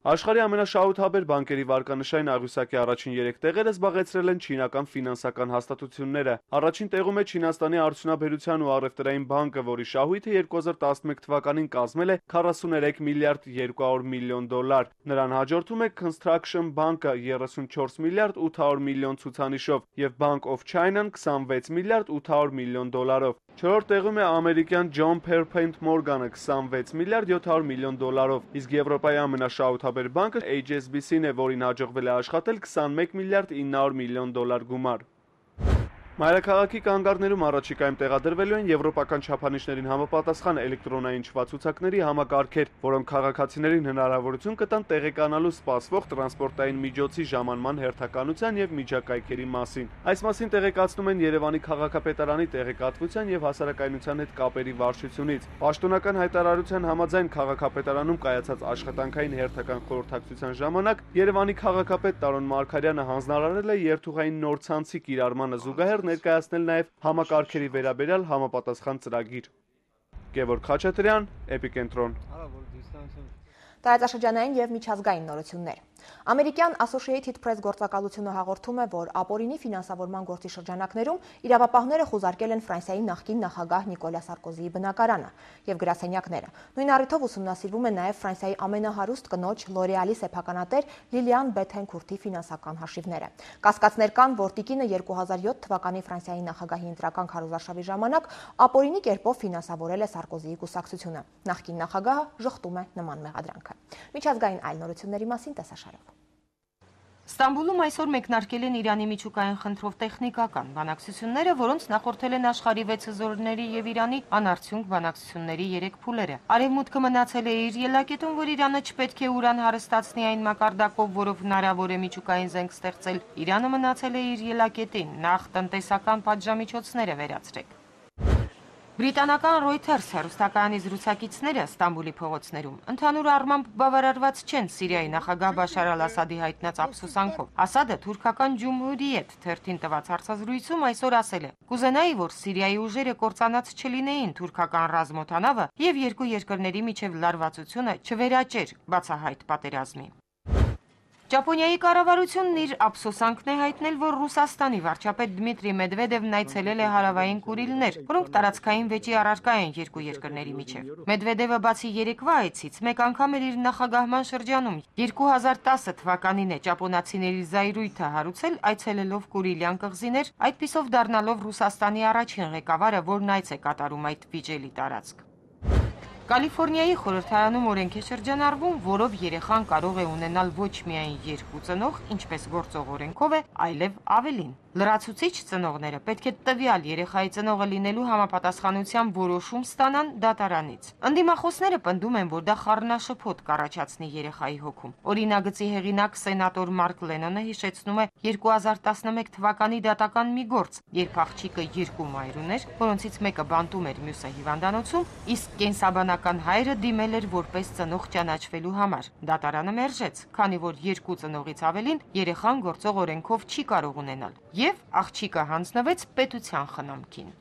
Աշխարհի ամենաշահութաբեր բանկերի վարկանշային աղյուսակի առաջին 3 տեղերը զբաղեցրել են չինական ֆինանսական հաստատությունները։ Առաջին տեղում է Չինաստանի արդյունաբերության ու առևտրային բանկը, որի շահույթը 2011 թվականին կազմել է 43 միլիարդ 200 միլիոն դոլար։ Նրան հաջորդում է Construction բանկը 34 միլիարդ 800 միլիոն ցուցանիշով եւ Bank of China-ն 26 միլիարդ 800 միլիոն դոլարով։ Չորրորդ տեղում է ամերիկյան John Perpent Morgan-ը 26 միլիարդ 700 միլիոն դոլարով, իսկ Եվրոպայի ամենաշահութաբեր բանկը HSBC-ն է, որին հաջողվել է աշխատել 21 միլիարդ 900 միլիոն դոլար գումար։ Մայրաքաղաքի կանգառներում առաջիկայում տեղադրվելու են եվրոպական չափանիշներին համապատասխան էլեկտրոնային շվացուցակների համակարգեր, որոնք քաղաքացիներին հնարավորություն կտան տեղեկանալու սպասվող տրանսպորտային միջոցի ժամանման հերթականության եւ միջակայքերի մասին։ Այս մասին տեղեկացնում են Երևանի քաղաքապետարանի տեղեկատվության եւ հասարակայնության հետ կապերի վարչությունից։ Պաշտոնական հայտարարության համաձայն քաղաքապետարանում կայացած աշխատանքային հերթական խորհրդակցության ժամանակ Երևանի քաղաքապետ Տարոն Մարգարյանը հանձնարարել է երթուղային նոր ցանցի կիրառմանը զուգահեռ ներկայացնել նաև համակարգերի վերաբերյալ համապատասխան ծրագիր։ Գևորգ Խաչատրյան, Էպիկենտրոն։ Տարածաշրջանային եւ միջազգային նորություններ։ Ամերիկյան Associated Press գործակալությունը հաղորդում է, որ ապօրինի ֆինանսավորման գործի շրջանակներում իրավապահները խուզարկել են Ֆրանսիայի նախկին նախագահ Նիկոլա Սարկոզիի բնակարանը եւ գրասենյակները։ Նույն առիթով ուսումնասիրվում է նաեւ Ֆրանսիայի ամենահարուստ կնոջ L'Oréal-ի սեփականատեր Լիլիան Բեթենքուրտի ֆինանսական հաշիվները։ Կասկածներ կան, որ տիկինը 2007 թվականի Ֆրանսիայի նախագահի ընտրական քարոզարշավի ժամանակ ապօրինի կերպով ֆինանսավորել է Սարկոզիի կուսակցությունը։ Նախկին նախագահը ժխտում է նման մեղադրանքը։ Միջազգային այլ նորությունների մասին տեսաշարով։ Ստամբուլում այսօր մեկնարկել են Իրանի միջուկային խնդրով տեխնիկական բանակցությունները, որոնց նախորդել են աշխարհի 6 զորների եւ Իրանի անարդյունք բանակցությունների 3 փուլերը։ Արևմուտքը մնացել է իր ելակետում, որ Իրանը չպետք է ուրան հարստացնի այն մակարդակով, որով հնարավոր է միջուկային զենք ստեղծել։ Իրանը մնացել է իր ելակետին, նախ տնտեսական պատժամիջոցները վերացրեք։ Բրիտանական Reuters հեռուստակայանի զրուցակիցները Ստամբուլի փողոցներում ընդհանուր առմամբ բավարարված չեն Սիրիայի նախագահ Բաշար al-Ասադի հայտնած ափսոսանքով։ Ասադը թուրքական Ջումհուրիեթ թերթին տված հարցազրույցում այսօր ասել է. «Կուզենայի, որ Սիրիայի ուժերը կործանած չլինեին թուրքական ռազմօթանավը եւ երկու երկրների միջև լարվածությունը չվերաճեր բացահայտ պատերազմի»։ Ճապոնիայի կառավարությունն իր ափսոսանքն է հայտնել, որ Ռուսաստանի վարչապետ Դմիտրի Մեդվեդևն այցելել է հարավային Կուրիլներ, որոնք տարածքային վեճի առարկա են երկու երկրների միջև։ Մեդվեդևը բացի երեկվա այցից մեկ անգամ էր իր նախագահման շրջանում 2010 թվականին է ճապոնացիների զայրույթը հարուցել այցելելով Կուրիլյան կղզիներ, այդպիսով դառնալով Ռուսաստանի առաջին ղեկավարը, որն այց է կատարում այդ վիճելի տարածք։ Կալիֆոռնիայի խորհրդարանում օրենք է շրջանառվում, որով երեխան կարող է ունենալ ոչ միայն 2 ծնող, ինչպես գործող օրենքով է, այլև ավելին։ Լրացուցիչ ծնողները պետք է տվյալ երեխայի ծնողը լինելու համապատասխանության որոշում ստանան դատարանից։ Ընդդիմախոսները պնդում են, որ դա խառնաշփոթ կառաջացնի երեխայի հոգում։ Օրինագծի հեղինակ սենատոր Մարկ Լենոնը հիշեցնում է 2011 թվականի դատական մի գործ, երբ աղջիկը 2 մայր ուներ, որոնցից մեկը բանտում էր, մյուսը հիվանդանոցում, իսկ կենսաբանական հայրը դիմել էր որպես ծնող ճանաչվելու համար։ Դատարանը մերժեց, քանի որ 2 ծնողից ավելին երեխան գործող օրենքով չի կարող ունենալ։ Եվ աղջիկը հանձնվեց պետության խնամքին։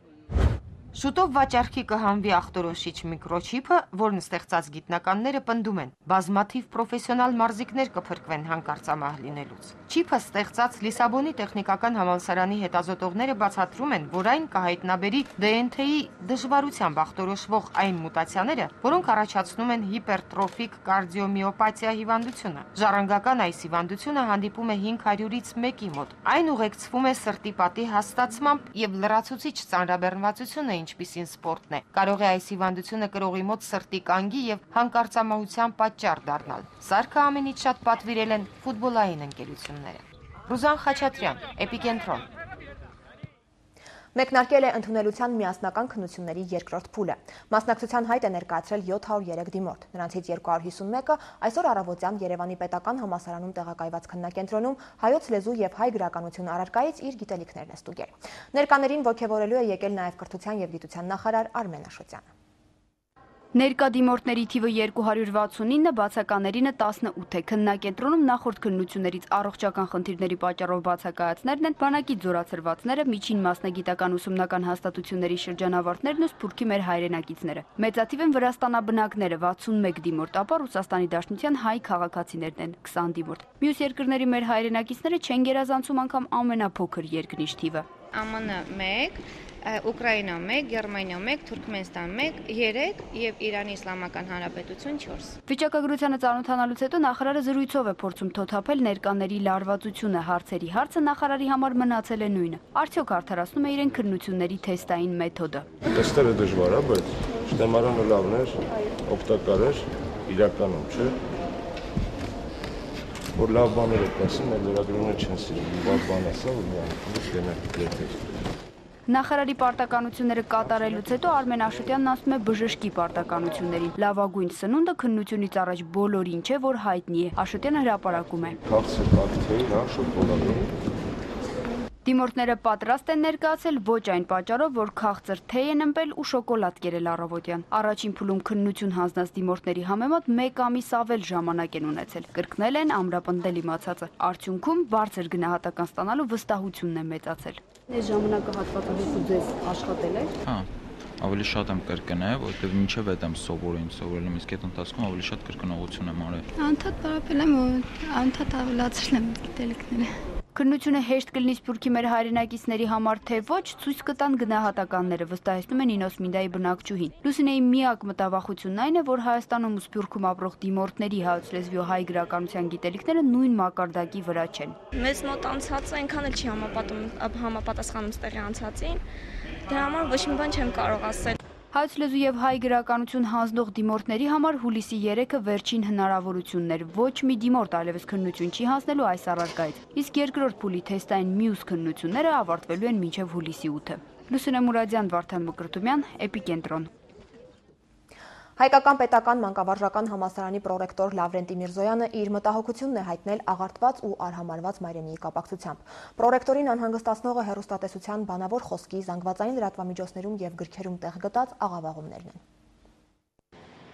Շուտով վաճառքի կհանվի ախտորոշիչ միկրոչիպը, որն ստեղծած գիտնականները պնդում են, բազմաթիվ պրոֆեսիոնալ մարզիկներ կփրկվեն հանկարծամահ լինելուց։ Չիպը ստեղծած Լիսաբոնի տեխնիկական համալսարանի հետազոտողները բացատրում են, որ այն կհայտնաբերի DNT-ի դժվարությամբ ախտորոշվող այն մուտացիաները, որոնք առաջացնում են հիպերտրոֆիկ կարդիոմիոպաթիա հիվանդությունը։ Ժառանգական այս հիվանդությունը հանդիպում է 500-ից 1-ի մոտ։ Այն ուղեկցվում է սրտի պատի հաստացմամբ եւ լրացուցիչ ծանրաբեռնվածությունը, ինչպիսին սպորտն է, կարող է այս հիվանդությունը կրողի մոտ սրտի կանգի եւ հանկարծամահության պատճառ դառնալ։ Սարքը ամենից շատ պատվիրել են ֆուտբոլային ընկերությունները։ Ռուզան Խաչատրյան, Էպիկենտրոն։ Մեկնարկել է ընդունելության միասնական քննությունների երկրորդ փուլը։ Մասնակցության հայտ է ներկայացրել 703 դիմորդ։ Նրանցից 251-ը այսօր առավոտյան Երևանի պետական համալսարանում տեղակայված քննարկենտրոնում հայոց լեզու եւ հայ գրականություն առարկայից իր գիտելիքներն է ստուգել։ Ներկաներին ոգևորելու է եկել նաեւ կրթության եւ գիտության նախարար Արմեն Աշոտյանը։ Ներկա դիմորդների թիվը 269, բացականերինը 18 է։ Քննարկենտրոնում նախորդ քննություններից առողջական խնդիրների պատճառով բացակայածներն են, բանակից զորացրվածները, միջին մասնագիտական ուսումնական հաստատությունների շրջանավարտներն ու Սփյուռքի մեր հայրենակիցները։ Մեծաթիվ են վրաստանաբնակները 61 դիմորդ, ապա Ռուսաստանի Դաշնության հայ քաղաքացիներն են 20 դիմորդ։ Մյուս երկրների մեր հայրենակիցները չեն գերազանցում անգամ ամենափոքր երկնիշ թիվը։ ԱՄՆ 1, Ուկրաինա 1, Գերմանիա 1, Թուրքմենստան 1, 3 եւ Իրանի Իսլամական Հանրապետություն 4։ Վիճակագրությանը ծանոթանալուց հետո նախարարը զրույցով է փորձում թոթափել ներկաների լարվածությունը, հարցերի հարցը նախարարի համար մնացել է նույնը։ Արդյոք արդարացնում է իրեն քննությունների թեստային մեթոդը։ Տեստերը դժվար է, բայց շտեմարանը լավն էր, օգտակար էր, իրականում չէ։ Որ լավ բաներ եք ասում, այլ լրագրողները չեն սիրում։ Բան բան ասա, որ մի անգամ գնա դեպի։ Նախարարի պարտականությունները կատարելուց հետո Արմեն Աշոտյանն ասում է բժշկի պարտականություններին։ Լավագույն սնունդը քննությունից առաջ բոլորին չէ, որ հայտնի է։ Աշոտյանը հրապարակում է։ Քաղցր կոկտեյլ, հա, շոկոլադը։ Դիմորդները պատրաստ են ներկայացել ոչ այն պատճառով, որ քաղցր թեյ են ըմպել ու շոկոլադ կերել առավոտյան։ Առաջին փուլում քննություն հանձնած դիմորդների համեմատ 1 ամիս ավել ժամանակ են ունեցել։ Կրկնել են ամրապնդել իմացածը։ Արդյունքում բարձր գնահատական ստանալու վստահությունն է մեծացել։ Այս ժամանակահատվածում ձեզ աշխատել եք։ Հա, ավելի շատ եմ կրկնել, որովհետև մինչև այդ եմ սովորել եմ, իսկ այդ ընթացքում ավելի շատ կրկնողություն եմ արել։ Անդադ պարապել եմ, անդադ ավելացրել եմ գիտելիքները։ Քննությունը հեշտ կլինի Սփյուռքի մեր հայրենակիցների համար թե ոչ, ցույց կտան գնահատականները, վստահեցնում է Նինոս Մինդայի բնակչուհին։ Լուսինեի միակ մտավախությունն այն է, որ Հայաստանում ու Սփյուռքում ապրող դիմորդների հայոց լեզվի ու հայ գրականության գիտելիքները նույն մակարդակի վրա չեն։ Մեզ մոտ անցածը այնքան էլ չի համապատասխանում ստեղի անցածին, դրա համար ոչ մի բան չեմ կարող ասել։ Հայոց լեզու եւ հայ գրականություն հանձնող դիմորդների համար հուլիսի 3-ը վերջին հնարավորությունն էր։ Ոչ մի դիմորդ այլևս քննություն չի հանձնելու այս առարկայից։ Իսկ երկրորդ փուլի թեստային մյուս քննությունները ավարտվելու են մինչև հուլիսի 8-ը։ Լուսինե Մուրադյան, Վարդան Մկրտումյան, Էպիկենտրոն։ Հայկական պետական մանկավարժական համալսարանի պրոռեկտոր Լավրենտի Միրզոյանը իր մտահոգությունն է հայտնել աղարտված ու արհամարված մայրենիի կապակցությամբ։ Պրոռեկտորին անհանգստացնողը հեռուստատեսության բանավոր խոսքի, զանգվածային լրատվամիջոցներում եւ գրքերում տեղ գտած աղավաղումներն են։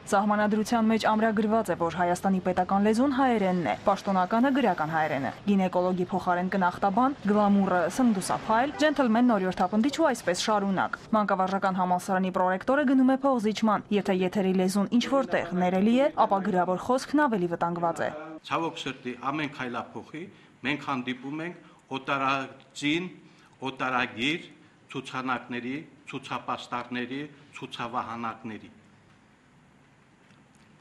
Սահմանադրության մեջ ամրագրված է, որ Հայաստանի պետական լեզուն հայերենն է, պաշտոնականը գրական հայերենը, գինեկոլոգի փոխարեն կնախտաբան, գլամուրը սնդուսափայլ, ջենթլմեն նորյորդապնդիչ ու այսպես շարունակ։ Մանկավարժական համալսարանի պրոռեկտորը գնում է փողզիջման, եթե եթերի լեզուն ինչ-որտեղ ներելի է, ապա գրավոր խոսքն ավելի վտանգված է։ Ցավոք սրտի, ամեն քայլափոխի մենք հանդիպում ենք օտարածին, օտարագիր, ցուցանակների, ցուցապաստառների, ցուցավահանակների։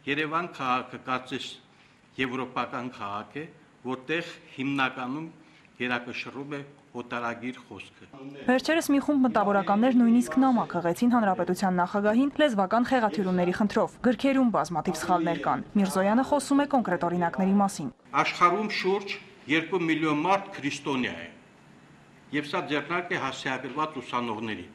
Երևան քաղաքը կարծես եվրոպական քաղաք է, որտեղ հիմնականում երակշռում է օտարագիր խոսքը։ Վերջերս մի խումբ մտավորականներ նույնիսկ նամակ հղեցին հանրապետության նախագահին լեզվական խեղաթյուրումների խնդրով։ Գրքերում բազմաթիվ սխալներ կան։ Միրզոյանը խոսում է կոնկրետ օրինակների մասին։ Աշխարհում շուրջ 2 միլիոն մարդ քրիստոնյա է։ Եվ սա ձեռնարկ է հասցեագրված ուսանողների։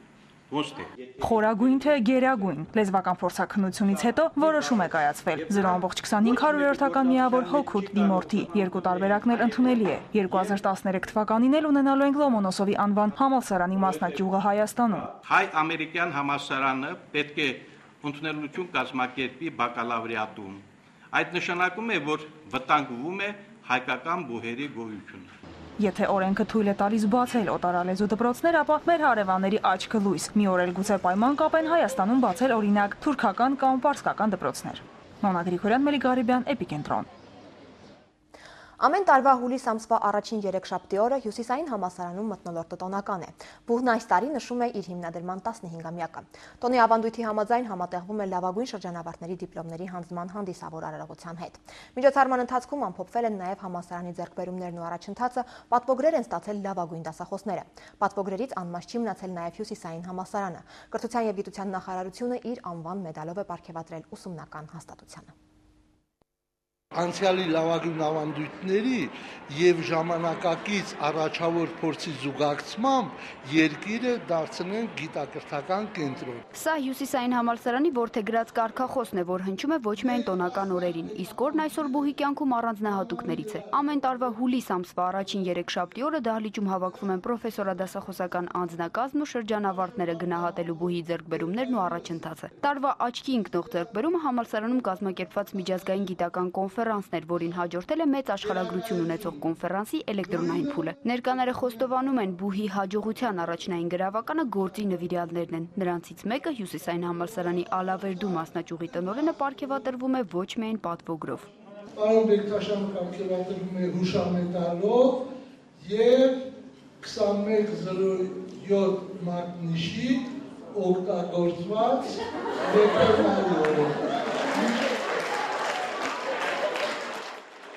Խորագույն թե գերագույն լեզվական փորձաքննությունից հետո որոշում է կայացվել 0.25 միավոր հոգուտ դիմորդի երկու տարբերակն էլ ընդունելի է 2013 թվականին էլ ունենալու ենք Լոմոնոսովի անվան համալսարանի մասնաճյուղը Հայաստանում։ Հայ-ամերիկյան համալսարանը պետք է ընդունելություն կազմակերպի բակալավրիատում։ Այդ նշանակում է, որ վտանգվում է հայկական բուհերի գոյությունը։ Եթե օրենքը թույլ է տալիս բացել օտարալեզու դպրոցներ, ապա մեր հարևանների աչքը լույս։ Մի օր էլ գուցե պայման կապեն Հայաստանում բացել օրինակ թուրքական կամ պարսկական դպրոցներ։ Նոնա Գրիգորյան, Մելի Գարիբյան, Էպիկենտրոն։ Ամեն տարվա հուլիս ամսվա առաջին երեքշաբթի օրը Հյուսիսային համալսարանում մթնոլորտը տոնական է։ Բուհն այս տարի նշում է իր հիմնադրման 15-ամյակը։ Տոնի ավանդույթի համաձայն համատեղվում է լավագույն շրջանավարտների դիպլոմների հանձնման հանդիսավոր արարողության հետ։ Միջոցառման ընթացքում ամփոփվել են նաև համալսարանի ձեռքբերումներն ու առաջընթացը, պատվոգրեր են ստացել լավագույն դասախոսները։ Պատվոգրերից անմաս չի մնացել նաև Հյուսիսային համալսարանը։ Կրթության եւ գիտության նախարարությունը իր անվան մեդալով է պարգևատրել ուսումնական հաստատությանը։ Անցյալի լավագույն ավանդույթների եւ ժամանակակից առաջավոր փորձի զուգակցմամբ երկիրը դարձնեն գիտակրթական կենտրոն։ Սա Հյուսիսային համալսարանի որդեգրած կարգախոսն է, որ հնչում է ոչ միայն տոնական օրերին, իսկ օրն այսօր բուհի կյանքում առանձնահատուկներից է։ Ամեն տարվա հուլիս ամսվա առաջին երեքշաբթի օրը դահլիճում հավաքվում են պրոֆեսորադասախոսական անձնակազմն ու շրջանավարտները գնահատելու բուհի ձեռքբերումներն ու առաջընթացը։ Տարվա աչքի ընկնող ձեռքբերումը համալսարանում կազմակերպված միջազգային գիտական կոնֆերանսներ, որին հաջորդել է մեծ աշխարհագրություն ունեցող կոնֆերանսի էլեկտրոնային փուլը։ Ներկաները խոստովանում են, բուհի հաջողության առաջնային գրավականը գործի նվիրյալներն են։ Նրանցից մեկը Հյուսիսային համալսարանի Ալավերդու մասնաճյուղի տնօրենը պարգևատրվում է ոչ միայն պատվոգրով։ Պարոն Բեկտաշյանը պարգևատրվում է հուշամեդալով եւ 2107 մատնիշի օգտագործված վետերինարիորեն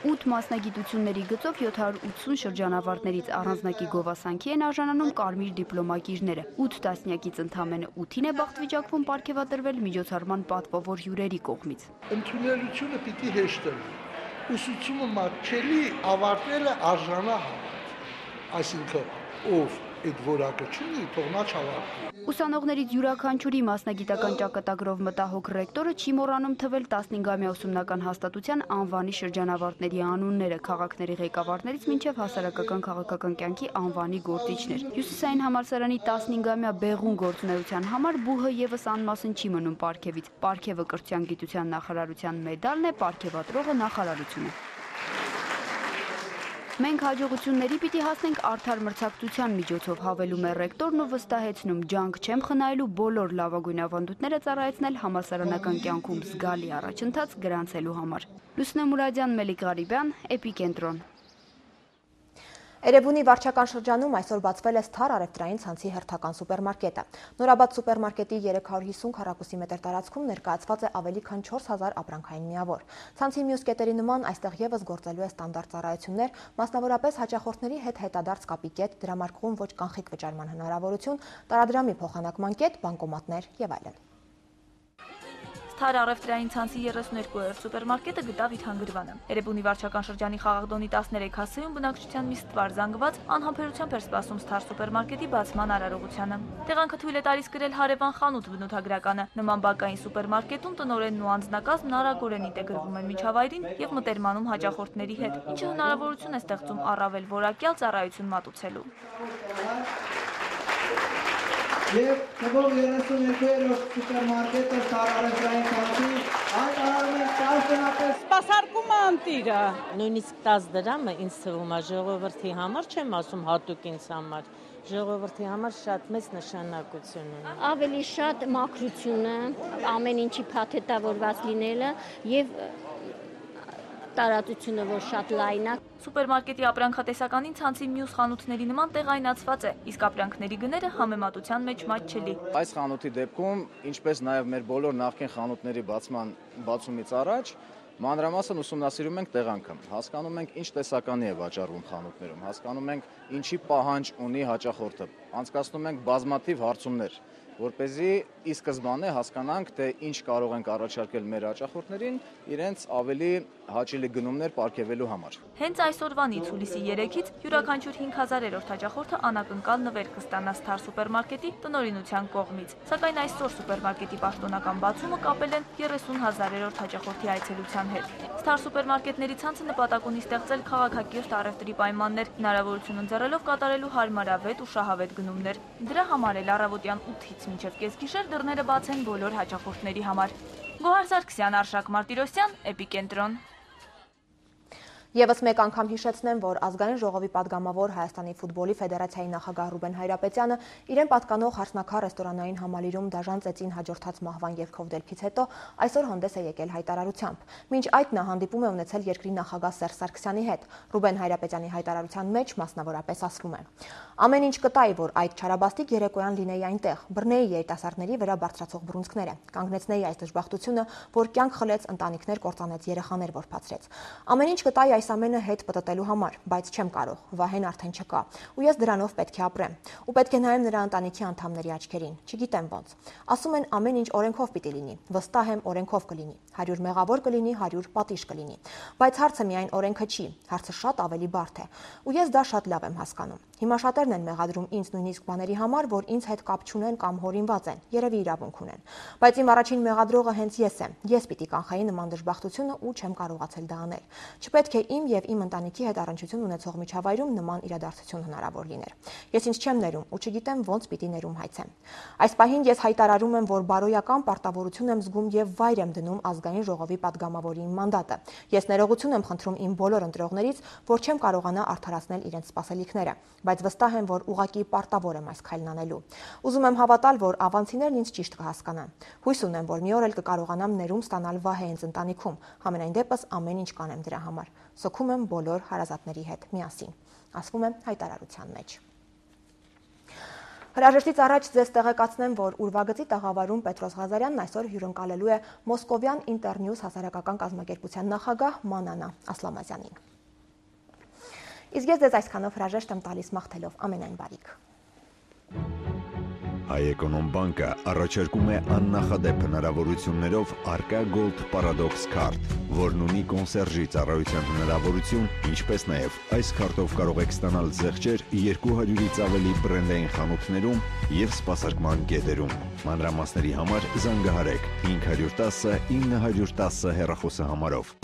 8 մասնագիտությունների գծով 780 շրջանավարտներից առանձնակի գովասանքի են արժանանում կարմիր դիպլոմագիրները։ 8 տասնյակից ընդամենը 8-ին է բախտվիճակվում պարգևատրվել միջոցառման պատվավոր հյուրերի կողմից։ Ընդունելությունը պիտի հեշտ լինի։ Ուսուցումը մատչելի ավարտելը արժանահար։ Այսինքն ով այդ որակը չունի, թող նա չավարտի։ Ուսանողներից յուրաքանչյուրի մասնագիտական ճակատագրով մտահոգ ռեկտորը չի մոռանում թվել 15-ամյա ուսումնական հաստատության անվանի շրջանավարտների անունները, քաղաքների ղեկավարներից մինչև հասարակական քաղաքական կյանքի անվանի գործիչներ։ Հյուսիսային համալսարանի 15-ամյա բեղուն գործունեության համար բուհը եւս անմասն չի մնում պարգևից։ Պարգևը կրթության գիտության նախարարության մեդալն է, պարգևատրողը նախարարությունը։ Մենք հաջողությունների պիտի հասնենք արդար մրցակցության միջոցով, հավելում է ռեկտորն ու վստահեցնում, ջանք չեմ խնայելու բոլոր լավագույն ավանդույթները ծառայեցնել համալսարանական կյանքում զգալի առաջընթաց գրանցելու համար։ Լուսնե Մուրադյան, Մելիք Ղարիբյան, Էպիկենտրոն։ Էրեբունի վարչական շրջանում այսօր բացվել է Սթար առևտրային ցանցի հերթական սուպերմարկետը։ Նորաբաց սուպերմարկետի 350 քառակուսի մետր տարածքում ներկայացված է ավելի քան 4000 ապրանքային միավոր։ Ցանցի մյուս կետերի նման այստեղ եւս գործելու է ստանդարտ ծառայություններ, մասնավորապես հաճախորդների հետ հետադարձ կապի կետ, դրամարկղում ոչ կանխիկ վճարման հնարավորություն, տարադրամի փոխանակման կետ, բանկոմատներ եւ այլն։ Սթար առևտրային ցանցի 32-րդ սուպերմարկետը գտավ իր հանգրվանը։ Էրեբունի վարչական շրջանի Խաղաղդոնի 13 հասեում բնակչության մի ստվար զանգված անհամբերությամբ էր սպասում Սթար սուպերմարկետի բացման արարողությանը։ Տեղանքը թույլ է տալիս գրել հարևան խանութ բնութագրականը։ Նման բակային սուպերմարկետում տնօրենն ու անձնակազմն արագորեն ինտեգրվում են միջավայրին եւ մտերմանում հաճախորդների հետ, ինչը հնարավորություն է ստեղծում առավել որակյալ ծառայություն մատուցելու։ Եվ թվով 32-րդ սուպերմարկետը Սթար առևտրային ցանցի այն արարում են տասնապես սպասարկումը անտիրը։ Նույնիսկ 10 դրամը ինձ թվում է ժողովրդի համար, չեմ ասում հատուկ ինձ համար, ժողովրդի համար շատ մեծ նշանակություն ունի։ Ավելի շատ մաքրությունը, ամեն ինչի փաթեթավորված լինելը եւ տարածությունը, որ շատ լայն է։ Սուպերմարկետի ապրանքատեսականին ցանցի մյուս խանութների նման տեղայնացված է, իսկ ապրանքների գները համեմատության մեջ մատչելի։ Այս խանութի դեպքում, ինչպես նաև մեր բոլոր նախկին խանութների բացումից առաջ, մանրամասն ուսումնասիրում ենք տեղանքը, հասկանում ենք ինչ տեսականի է վաճառվում խանութներում, հասկանում ենք ինչի պահանջ ունի հաճախորդը, անցկացնում ենք բազմաթիվ հարցումներ, որպեսզի ի սկզբանե հասկանանք, թե ինչ կարող ենք առաջարկել մեր հաճախորդներին իրենց ավելի հաճելի գնումներ պարգևելու համար։ Հենց այսօրվանից հուլիսի 3-ից յուրաքանչյուր 5000-րդ հաճախորդը անակնկալ նվեր կստանա Սթար սուպերմարկետի տնօրինության կողմից։ Սակայն այսօր սուպերմարկետի պաշտոնական բացումը կապել են 30000-րդ հաճախորդի այցելության հետ։ Սթար սուպերմարկետների ցանցը նպատակ ունի ստեղծել քաղաքակիրթ առևտրի պայմաններ, հնարավորություն ընձեռելով կատարելու հարմարավետ ու շահավետ գնումներ։ Դրա համար էլ առավոտյան 8-ից մինչև կեսգիշեր դռները բաց են բոլոր հաճախորդների համար։ Գոհար Սարգսյան, Արշակ Մարտիրոսյան, Էպիկենտրոն։ Եվս մեկ անգամ հիշեցնեմ, որ ազգային ժողովի падգամավոր Հայաստանի ֆուտբոլի ֆեդերացիայի նախագահ Ռուբեն Հայրապետյանը իրեն պատկանող հարսնաքար ռեստորանային համալիրում դաժան ծեծին հաջորդած մահվան երգով դելքից հետո այսօր հանդես է եկել հայտարարությամբ։ Մինչ այդ նա հանդիպում է ունեցել երկրի նախագահ Սերժ Սարգսյանի հետ։ Ռուբեն Հայրապետյանի հայտարարության մեջ մասնավորապես ասվում է. ամեն ինչ կտայի, որ այդ չարաբաստիկ երեկոյան լինեի այնտեղ, բռնեի երիտասարդների վրա բարձրացող բռունցքները, կանգնեցնեի այս դժբախտությունը, որ կյանք խլեց, ընտանիքներ կործանեց, երեխաներ որբացրեց։ Ամեն ինչ կտայի այս ամենը հետ պտտելու համար, բայց չեմ կարող, Վահեն արդեն չկա, ու ես դրանով պետք է ապրեմ, ու պետք է նայեմ նրա ընտանիքի անդամների աչքերին, չգիտեմ ոնց։ Ասում են ամեն ինչ օրենքով պիտի լինի, վստահ եմ օրենքով կլինի, 100 մեղավոր կլինի, 100 պատիժ կլինի, բայց հարցը միայն օրենքը չի, հարցը շատ ավելի բարդ է, ու ես դա շատ լավ եմ հասկանում։ Հիմա շատերն են մեղադրում ինձ նույնիսկ բաների համար, որ ինձ հետ կապ չունեն կամ հորինված են, երևի իրավունք ունեն, բայց իմ առաջին մեղադրողը հենց ես եմ, ես պիտի կանխայի նման դժբախտությունը ու չեմ կարողացել դա անել։ Չպետք է իմ եւ իմ ընտանիքի հետ առնչություն ունեցող միջավայրում նման իրադարձություն հնարավոր լիներ։ Ես ինձ չեմ ներում ու չգիտեմ ոնց պիտի ներում հայցեմ։ Այս պահին ես հայտարարում եմ, որ բարոյական պարտավորություն եմ զգում եւ վայր եմ դնում ազգային ժողովի падգամավորի իմ մանդատը։ Ես ներողություն եմ խնդրում իմ բոլոր ընտրողներից, որ չեմ կարողանա արդարացնել իրենց սպասելիքները, բայց վստահ եմ, որ ուղղակի պարտավոր եմ այս քայլն անելու։ Ուզում եմ հավատալ, որ ավանցիներն ինձ ճիշտ կհասկանան։ Հույս ունեմ, որ մի օր էլ կկարողանամ ներում ստանալ Վահեենց ընտանիքում։ Համենայն դեպս ամեն ինչ կանեմ դրա համար։ Սոքում եմ բոլոր հարազատների հետ միասին, ասվում է հայտարարության մեջ։ Հրաժեշտից առաջ ձեզ տեղեկացնեմ, որ ուրվագծի տաղավարում Պետրոս Ղազարյանն այսօր հյուրընկալելու է Մոսկովյան Ինտերնյուզ հասարակական կազմակերպության նախագահ Մանանա Ասլամազյանին։ Իսկ ես ձեզ այսքանով հրաժեշտ եմ տալիս մաղթելով ամենայն բարիք։ Հայ-Էկոնոմ բանկը առաջարկում է աննախադեպ հնարավորություններով Arca Gold Paradox Card, որն ունի կոնսերժի ծառայության հնարավորություն, ինչպես նաև այս քարտով կարող եք ստանալ զեղչեր 200-ից ավելի բրենդային խանութներում և սպասարկման կետերում։ Մանրամասների համար զանգահարեք 510 910 հեռախոսահամարով։